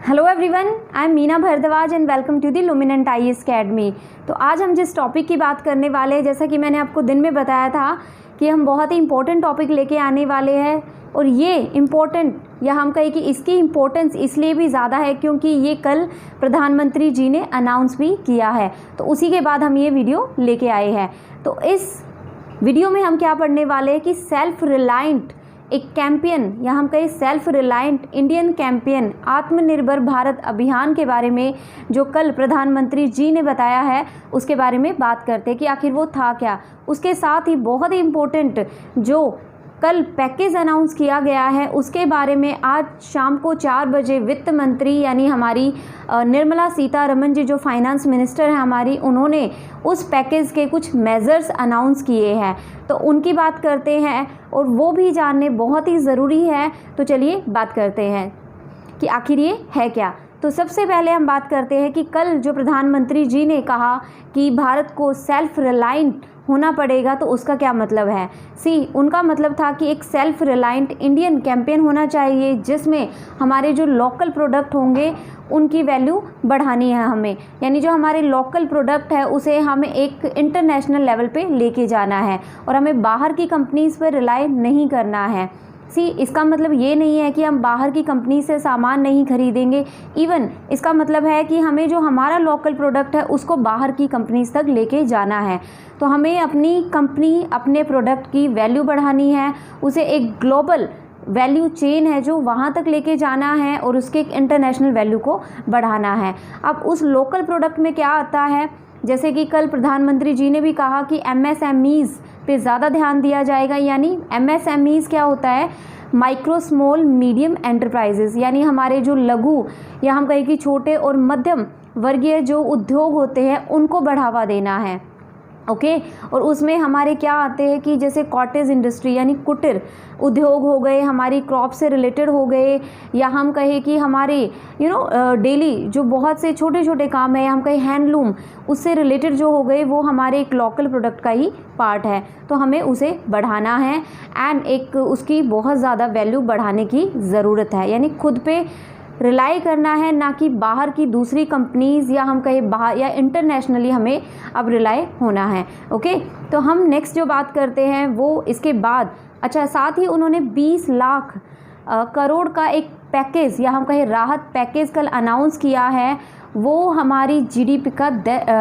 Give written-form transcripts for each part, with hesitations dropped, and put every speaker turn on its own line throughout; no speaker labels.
Hello everyone, I am Meena Bhardwaj and welcome to the Luminant IAS academy. तो आज हम जिस टॉपिक की बात करने वाले हैं, जैसा कि मैंने आपको दिन में बताया था कि हम बहुत ही इम्पोर्टेंट टॉपिक लेके आने वाले हैं। और ये इम्पोर्टेंट, या हम कहें कि इसकी इम्पोर्टेंस इसलिए भी ज़्यादा है क्योंकि ये कल प्रधानमंत्री जी ने अनाउंस भी किया है। तो उसी के बाद हम ये वीडियो लेके आए हैं। तो इस वीडियो में हम क्या पढ़ने वाले हैं कि सेल्फ रिलायंट एक कैंपेन, या हम कहें सेल्फ रिलायंट इंडियन कैंपेन, आत्मनिर्भर भारत अभियान के बारे में जो कल प्रधानमंत्री जी ने बताया है उसके बारे में बात करते हैं कि आखिर वो था क्या। उसके साथ ही बहुत ही इम्पोर्टेंट जो कल पैकेज अनाउंस किया गया है उसके बारे में आज शाम को 4 बजे वित्त मंत्री यानी हमारी निर्मला सीतारमण जी जो फाइनेंस मिनिस्टर हैं हमारी, उन्होंने उस पैकेज के कुछ मेजर्स अनाउंस किए हैं। तो उनकी बात करते हैं और वो भी जानने बहुत ही ज़रूरी है। तो चलिए बात करते हैं कि आखिर ये है क्या। तो सबसे पहले हम बात करते हैं कि कल जो प्रधानमंत्री जी ने कहा कि भारत को सेल्फ रिलायंट होना पड़ेगा, तो उसका क्या मतलब है। उनका मतलब था कि एक सेल्फ रिलायंट इंडियन कैंपेन होना चाहिए जिसमें हमारे जो लोकल प्रोडक्ट होंगे उनकी वैल्यू बढ़ानी है हमें, यानी जो हमारे लोकल प्रोडक्ट है उसे हमें एक इंटरनेशनल लेवल पे लेके जाना है और हमें बाहर की कंपनीज़ पर रिलाई नहीं करना है। इसका मतलब ये नहीं है कि हम बाहर की कंपनी से सामान नहीं खरीदेंगे। इवन इसका मतलब है कि हमें जो हमारा लोकल प्रोडक्ट है उसको बाहर की कंपनीज तक लेके जाना है। तो हमें अपनी कंपनी, अपने प्रोडक्ट की वैल्यू बढ़ानी है, उसे एक ग्लोबल वैल्यू चेन है जो वहाँ तक लेके जाना है और उसके एक इंटरनेशनल वैल्यू को बढ़ाना है। अब उस लोकल प्रोडक्ट में क्या आता है, जैसे कि कल प्रधानमंत्री जी ने भी कहा कि एमएसएमईज़ पे ज़्यादा ध्यान दिया जाएगा। यानी एमएसएमईज़ क्या होता है, माइक्रो स्मॉल मीडियम एंटरप्राइजेज़, यानी हमारे जो लघु या हम कहें कि छोटे और मध्यम वर्गीय जो उद्योग होते हैं उनको बढ़ावा देना है। ओके और उसमें हमारे क्या आते हैं कि जैसे कॉटेज इंडस्ट्री यानी कुटीर उद्योग हो गए, हमारी क्रॉप से रिलेटेड हो गए, या हम कहें कि हमारे डेली जो बहुत से छोटे छोटे काम है, या हम कहें हैंडलूम, उससे रिलेटेड जो हो गए वो हमारे एक लोकल प्रोडक्ट का ही पार्ट है। तो हमें उसे बढ़ाना है एंड एक उसकी बहुत ज़्यादा वैल्यू बढ़ाने की ज़रूरत है, यानी खुद पे रिलाई करना है, ना कि बाहर की दूसरी कंपनीज़ या हम कहें बाहर या इंटरनेशनली हमें अब रिलाई होना है। ओके तो हम नेक्स्ट जो बात करते हैं वो इसके बाद, अच्छा साथ ही उन्होंने 20 लाख करोड़ का एक पैकेज या हम कहें राहत पैकेज कल अनाउंस किया है। वो हमारी जीडीपी का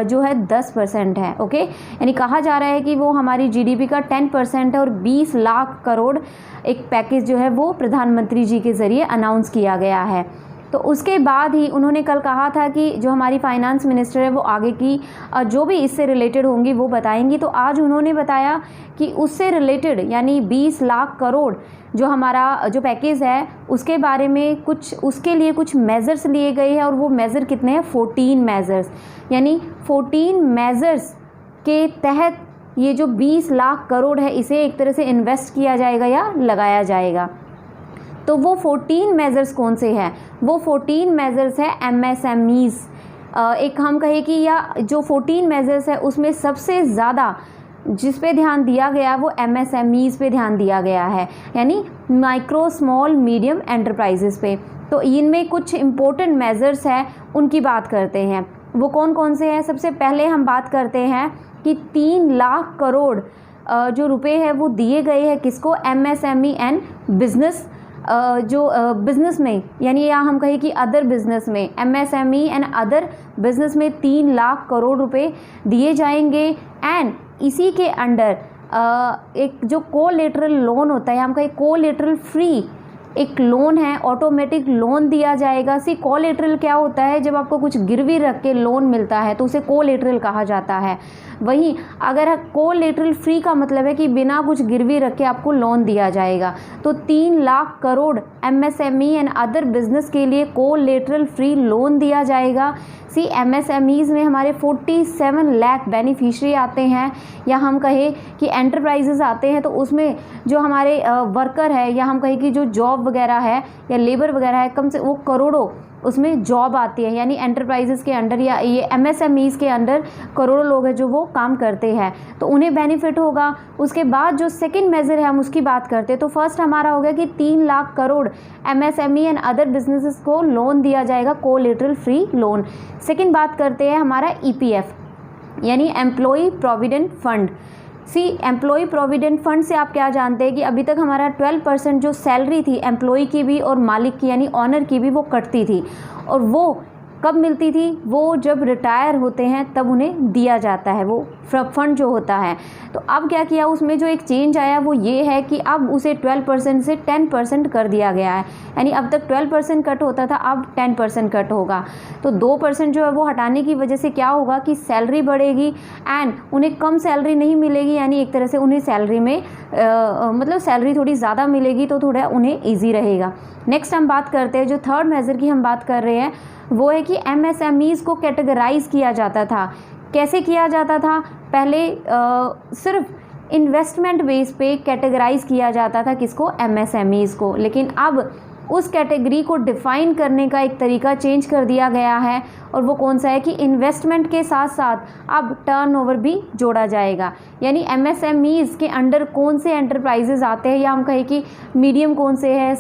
जो है 10% है। ओके यानी कहा जा रहा है कि वो हमारी जीडीपी का 10% है और 20 लाख करोड़ एक पैकेज जो है वो प्रधानमंत्री जी के ज़रिए अनाउंस किया गया है। तो उसके बाद ही उन्होंने कल कहा था कि जो हमारी फाइनेंस मिनिस्टर है वो आगे की जो भी इससे रिलेटेड होंगी वो बताएंगी। तो आज उन्होंने बताया कि उससे रिलेटेड यानी 20 लाख करोड़ जो हमारा जो पैकेज है उसके बारे में उसके लिए कुछ मेजर्स लिए गए हैं। और वो मेज़र कितने हैं, 14 मेजर्स, यानी 14 मेजर्स के तहत ये जो 20 लाख करोड़ है इसे एक तरह से इन्वेस्ट किया जाएगा या लगाया जाएगा। तो वो 14 मेजर्स कौन से हैं, वो 14 मेजर्स है एमएसएमईज़। एक हम कहें कि या जो 14 मेजर्स है उसमें सबसे ज़्यादा जिस पे ध्यान दिया गया वो एमएसएमईज़ पे ध्यान दिया गया है, यानी माइक्रो स्मॉल मीडियम एंटरप्राइजेज़ पे। तो इनमें कुछ इम्पोर्टेंट मेजर्स हैं, उनकी बात करते हैं। वो कौन कौन से हैं। सबसे पहले हम बात करते हैं कि 3 लाख करोड़ जो रुपए है वो दिए गए हैं किसको, एमएसएमई एंड बिजनेस, जो बिज़नेस में यानी या हम कहें कि अदर बिज़नेस में, एमएसएमई एंड अदर बिज़नेस में 3 लाख करोड़ रुपए दिए जाएंगे। एंड इसी के अंडर एक जो कोलेटरल लोन होता है, हम कहें कोलेटरल फ्री एक लोन है, ऑटोमेटिक लोन दिया जाएगा। कोलेटरल क्या होता है, जब आपको कुछ गिरवी रख के लोन मिलता है तो उसे कोलेटरल कहा जाता है। वहीं अगर कोलेटरल फ्री का मतलब है कि बिना कुछ गिरवी रखे आपको लोन दिया जाएगा। तो 3 lakh crore MSME and other business के लिए कोलेटरल फ्री लोन दिया जाएगा। एमएसएमईज़ में हमारे 47 लाख बेनिफिशियरी आते हैं, या हम कहें कि एंटरप्राइजेज आते हैं। तो उसमें जो हमारे वर्कर है या हम कहें कि जो जॉब जॉब वगैरह है या लेबर वगैरह है, कम से वो करोड़ों उसमें जॉब आती है, यानी एंटरप्राइजेस के अंडर या ये MSMEs के अंडर करोड़ों लोग हैं जो वो काम करते हैं, तो उन्हें बेनिफिट होगा। उसके बाद जो सेकंड मेजर है हम उसकी बात करते हैं, तो फर्स्ट हमारा हो गया कि 3 lakh crore MSME and other businesses को लोन दिया जाएगा, कोलेटरल फ्री लोन। सेकंड बात करते हैं हमारा EPF यानी employ provident fund. Employ provident fund से आप क्या जानते हैं कि अभी तक हमारा 12% जो सैलरी थी एम्प्लॉय की भी और मालिक की यानी ऑनर की भी वो कटती थी, और वो कब मिलती थी, वो जब रिटायर होते हैं तब उन्हें दिया जाता है वो फंड जो होता है। तो अब क्या किया, उसमें जो एक चेंज आया वो ये है कि अब उसे 12% से 10% कर दिया गया है, यानी अब तक 12% कट होता था, अब 10% कट होगा। तो 2% जो है वो हटाने की वजह से क्या होगा कि सैलरी बढ़ेगी एंड उन्हें कम सैलरी नहीं मिलेगी, यानी एक तरह से उन्हें सैलरी में मतलब सैलरी थोड़ी ज़्यादा मिलेगी, तो थोड़ा उन्हें ईजी रहेगा। नेक्स्ट हम बात करते हैं, जो थर्ड मेजर की हम बात कर रहे हैं वो है कि MSMEs को कैटेगराइज किया जाता था। कैसे किया जाता था, पहले सिर्फ इन्वेस्टमेंट बेस पे कैटेगराइज किया जाता था किसको, MSMEs को, लेकिन अब उस कैटेगरी को डिफ़ाइन करने का एक तरीका चेंज कर दिया गया है, और वो कौन सा है कि इन्वेस्टमेंट के साथ साथ अब टर्नओवर भी जोड़ा जाएगा। यानी MSMEs के अंडर कौन से एंटरप्राइजेज आते हैं, या हम कहें कि मीडियम कौन से हैं,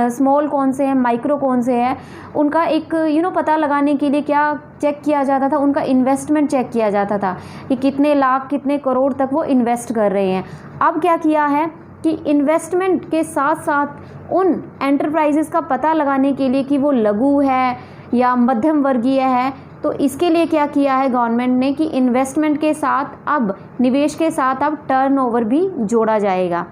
स्मॉल कौन से हैं, माइक्रो कौन से हैं, उनका एक पता लगाने के लिए क्या चेक किया जाता था, उनका इन्वेस्टमेंट चेक किया जाता था कि कितने लाख कितने करोड़ तक वो इन्वेस्ट कर रहे हैं। अब क्या किया है कि इन्वेस्टमेंट के साथ साथ उन एंटरप्राइजेस का पता लगाने के लिए कि वो लघु है या मध्यम वर्गीय है, तो इसके लिए क्या किया है गवर्नमेंट ने कि इन्वेस्टमेंट के साथ अब निवेश के साथ अब टर्नओवर भी जोड़ा जाएगा,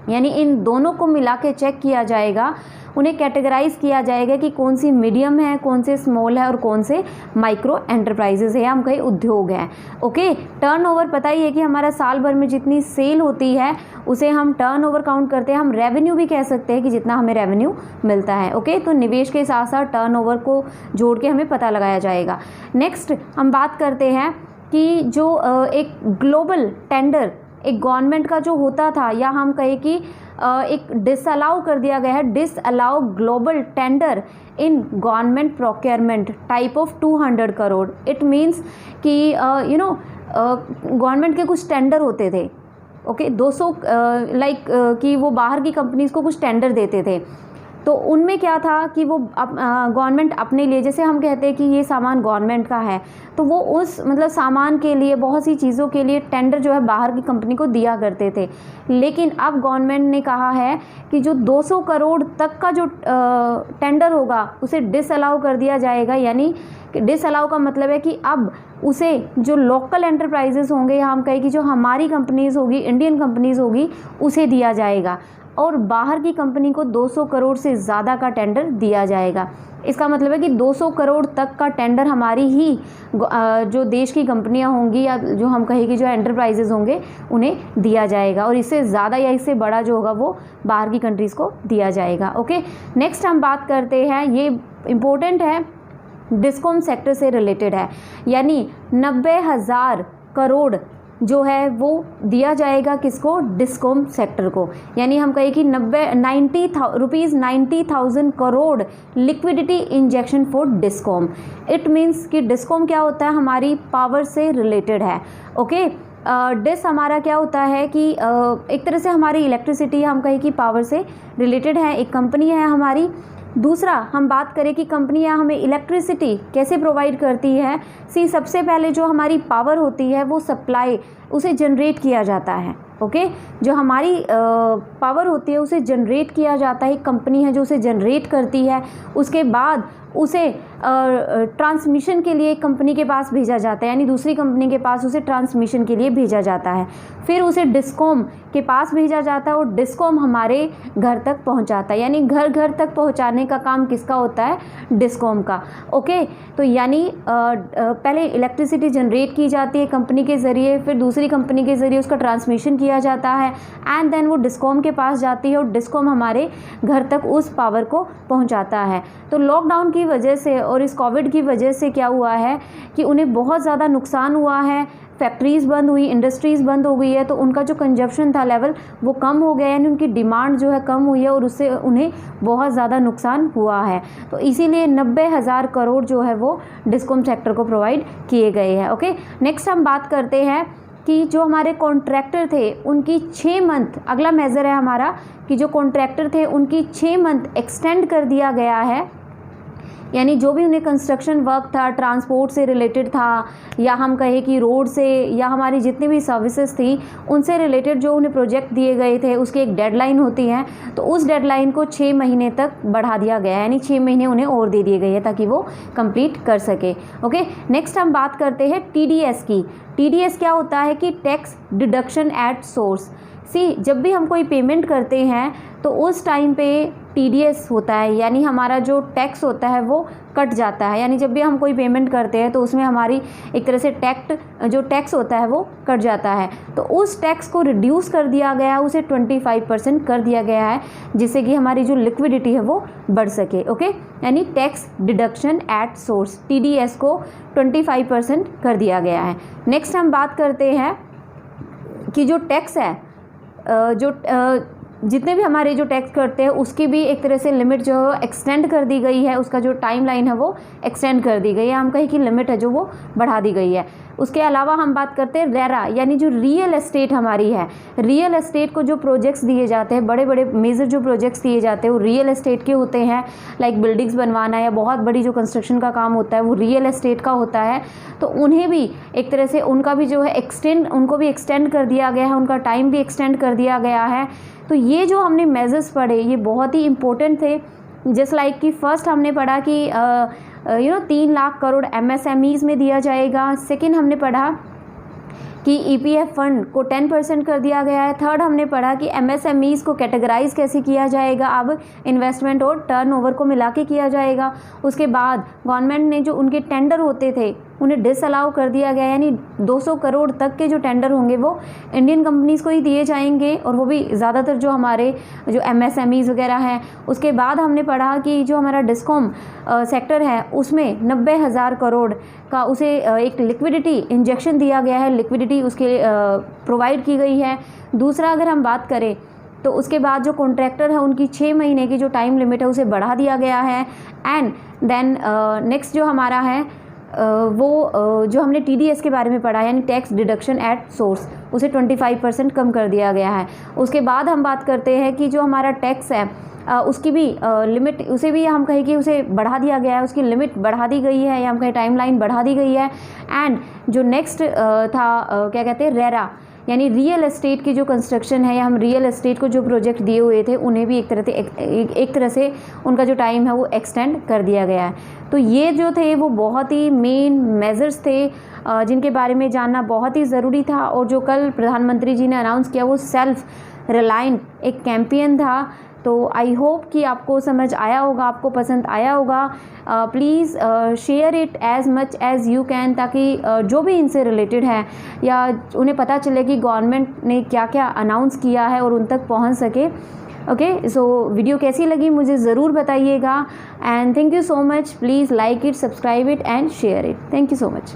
यानी इन दोनों को मिला के चेक किया जाएगा, उन्हें कैटेगराइज किया जाएगा कि कौन सी मीडियम है, कौन से स्मॉल है और कौन से माइक्रो एंटरप्राइजेज है, हम कहीं उद्योग हैं। ओके, टर्नओवर पता ही है कि हमारा साल भर में जितनी सेल होती है उसे हम टर्नओवर काउंट करते हैं, हम रेवेन्यू भी कह सकते हैं कि जितना हमें रेवेन्यू मिलता है। ओके, तो निवेश के साथ साथ टर्नओवर को जोड़ के हमें पता लगाया जाएगा। नेक्स्ट हम बात करते हैं कि जो एक ग्लोबल टेंडर एक गवर्नमेंट का जो होता था, या हम कहें कि एक डिसअलाउ कर दिया गया है, disallow global tender in government procurement type of 200 crore. It means कि गवर्नमेंट के कुछ टेंडर होते थे, ओके, 200 कि वो बाहर की कंपनीज को कुछ टेंडर देते थे, तो उनमें क्या था कि वो गवर्नमेंट अपने लिए, जैसे हम कहते हैं कि ये सामान गवर्नमेंट का है, तो वो उस सामान के लिए बहुत सी चीज़ों के लिए टेंडर जो है बाहर की कंपनी को दिया करते थे। लेकिन अब गवर्नमेंट ने कहा है कि जो 200 करोड़ तक का जो टेंडर होगा उसे डिसअलाउ कर दिया जाएगा। यानी डिसअलाउ का मतलब है कि अब उसे जो लोकल एंटरप्राइजेस होंगे, या हम कहें कि जो हमारी कंपनीज़ होगी, इंडियन कंपनीज़ होगी, उसे दिया जाएगा, और बाहर की कंपनी को 200 करोड़ से ज़्यादा का टेंडर दिया जाएगा। इसका मतलब है कि 200 करोड़ तक का टेंडर हमारी ही जो देश की कंपनियां होंगी, या जो हम कहें कि जो एंटरप्राइजेज होंगे, उन्हें दिया जाएगा, और इससे ज़्यादा या इससे बड़ा जो होगा वो बाहर की कंट्रीज़ को दिया जाएगा। ओके, नेक्स्ट हम बात करते हैं, ये इम्पोर्टेंट है, डिस्कॉम सेक्टर से रिलेटेड है, यानी 90,000 करोड़ जो है वो दिया जाएगा किसको, डिस्कॉम सेक्टर को। यानी हम कहें कि 90,000 crore liquidity injection for discom. It means कि डिस्कॉम क्या होता है, हमारी पावर से रिलेटेड है। ओके, डिस हमारा क्या होता है कि एक तरह से हमारी इलेक्ट्रिसिटी, हम कहें कि पावर से रिलेटेड है, एक कंपनी है हमारी। दूसरा हम बात करें कि कंपनियां हमें इलेक्ट्रिसिटी कैसे प्रोवाइड करती है। सबसे पहले जो हमारी पावर होती है वो सप्लाई, उसे जनरेट किया जाता है। ओके, जो हमारी पावर होती है उसे जनरेट किया जाता है, एक कंपनी है जो उसे जनरेट करती है, उसके बाद उसे ट्रांसमिशन के लिए कंपनी के पास भेजा जाता है, यानी दूसरी कंपनी के पास उसे ट्रांसमिशन के लिए भेजा जाता है, फिर उसे डिस्कॉम के पास भेजा जाता है, और डिस्कॉम हमारे घर तक पहुंचाता है। यानी घर घर तक पहुंचाने का काम किसका होता है, डिस्कॉम का। ओके, तो यानी पहले इलेक्ट्रिसिटी जनरेट की जाती है कंपनी के ज़रिए, फिर दूसरी कंपनी के ज़रिए उसका ट्रांसमिशन किया जाता है, एंड देन वो डिस्कॉम के पास जाती है, और डिस्कॉम हमारे घर तक उस पावर को पहुँचाता है। तो लॉकडाउन की की वजह से और इस कोविड की वजह से क्या हुआ है कि उन्हें बहुत ज़्यादा नुकसान हुआ है। फैक्ट्रीज़ बंद हुई, इंडस्ट्रीज़ बंद हो गई है, तो उनका जो कंजप्शन था लेवल वो कम हो गया, यानी उनकी डिमांड जो है कम हुई है और उससे उन्हें बहुत ज़्यादा नुकसान हुआ है। तो इसीलिए 90,000 करोड़ जो है वो डिस्कॉम सेक्टर को प्रोवाइड किए गए हैं। ओके, नेक्स्ट हम बात करते हैं कि जो हमारे कॉन्ट्रैक्टर थे उनकी 6 मंथ, अगला मेज़र है हमारा कि जो कॉन्ट्रैक्टर थे उनकी 6 मंथ एक्सटेंड कर दिया गया है। यानी जो भी उन्हें कंस्ट्रक्शन वर्क था, ट्रांसपोर्ट से रिलेटेड था, या हम कहें कि रोड से, या हमारी जितनी भी सर्विसेज थी उनसे रिलेटेड जो उन्हें प्रोजेक्ट दिए गए थे उसकी एक डेडलाइन होती है, तो उस डेडलाइन को 6 महीने तक बढ़ा दिया गया है, यानी 6 महीने उन्हें और दे दिए गए हैं ताकि वो कंप्लीट कर सके। ओके, नेक्स्ट हम बात करते हैं TDS की। TDS क्या होता है कि टैक्स डिडक्शन एट सोर्स। जब भी हम कोई पेमेंट करते हैं तो उस टाइम पे TDS होता है, यानी हमारा जो टैक्स होता है वो कट जाता है। यानी जब भी हम कोई पेमेंट करते हैं तो उसमें हमारी एक तरह से टैक्स होता है वो कट जाता है, तो उस टैक्स को रिड्यूस कर दिया गया है, उसे 25% कर दिया गया है, जिससे कि हमारी जो लिक्विडिटी है वो बढ़ सके। ओके, यानी tax deduction at source, TDS को 25% कर दिया गया है। नेक्स्ट हम बात करते हैं कि जो टैक्स है, जितने भी हमारे जो टैक्स करते हैं उसकी भी एक तरह से लिमिट जो है एक्सटेंड कर दी गई है, उसका जो टाइम लाइन है वो एक्सटेंड कर दी गई है, हम कहीं की लिमिट है जो वो बढ़ा दी गई है। उसके अलावा हम बात करते हैं रेरा, यानी जो रियल एस्टेट हमारी है, रियल एस्टेट को जो प्रोजेक्ट्स दिए जाते हैं, बड़े बड़े मेजर जो प्रोजेक्ट्स दिए जाते हैं वो रियल एस्टेट के होते हैं, लाइक बिल्डिंग्स बनवाना या बहुत बड़ी जो कंस्ट्रक्शन का काम होता है वो रियल एस्टेट का होता है। तो उन्हें भी एक तरह से उनका भी जो है उनको भी एक्सटेंड कर दिया गया है, उनका टाइम भी एक्सटेंड कर दिया गया है। तो ये जो हमने मेजर्स पढ़े ये बहुत ही इम्पोर्टेंट थे। जस्ट लाइक कि फर्स्ट हमने पढ़ा कि 3 लाख करोड़ MSMEs में दिया जाएगा। सेकंड हमने पढ़ा कि EPF फंड को 10% कर दिया गया है। थर्ड हमने पढ़ा कि MSMEs को कैटेगराइज कैसे किया जाएगा, अब इन्वेस्टमेंट और टर्नओवर को मिला के किया जाएगा। उसके बाद गवर्नमेंट ने जो उनके टेंडर होते थे उन्हें डिसअलाउ कर दिया गया, यानी 200 करोड़ तक के जो टेंडर होंगे वो इंडियन कंपनीज़ को ही दिए जाएंगे, और वो भी ज़्यादातर जो हमारे जो MSMEs वगैरह हैं। उसके बाद हमने पढ़ा कि जो हमारा डिस्कॉम सेक्टर है उसमें 90,000 करोड़ का उसे एक लिक्विडिटी इंजेक्शन दिया गया है, लिक्विडिटी उसके प्रोवाइड की गई है। दूसरा अगर हम बात करें तो उसके बाद जो कॉन्ट्रैक्टर है उनकी 6 महीने की जो टाइम लिमिट है उसे बढ़ा दिया गया है। एंड देन नेक्स्ट जो हमारा है वो जो हमने TDS के बारे में पढ़ा, यानी टैक्स डिडक्शन एट सोर्स, उसे 25% कम कर दिया गया है। उसके बाद हम बात करते हैं कि जो हमारा टैक्स है उसकी भी लिमिट, उसे भी हम कहें कि उसे बढ़ा दिया गया है, उसकी लिमिट बढ़ा दी गई है, या हम कहें टाइमलाइन बढ़ा दी गई है। एंड जो नेक्स्ट था क्या कहते हैं, रेरा, यानी रियल एस्टेट की जो कंस्ट्रक्शन है, या हम रियल एस्टेट को जो प्रोजेक्ट दिए हुए थे उन्हें भी एक तरह से उनका जो टाइम है वो एक्सटेंड कर दिया गया है। तो ये जो थे वो बहुत ही मेन मेजर्स थे जिनके बारे में जानना बहुत ही ज़रूरी था। और जो कल प्रधानमंत्री जी ने अनाउंस किया वो सेल्फ रिलायंट एक कैंपेन था। तो आई होप कि आपको समझ आया होगा, आपको पसंद आया होगा। Please share it as much as you can, ताकि जो भी इनसे रिलेटेड है या उन्हें पता चले कि गवर्नमेंट ने क्या क्या अनाउंस किया है और उन तक पहुंच सके। ओके, सो वीडियो कैसी लगी मुझे ज़रूर बताइएगा। And thank you so much. Please like it, subscribe it and share it. Thank you so much.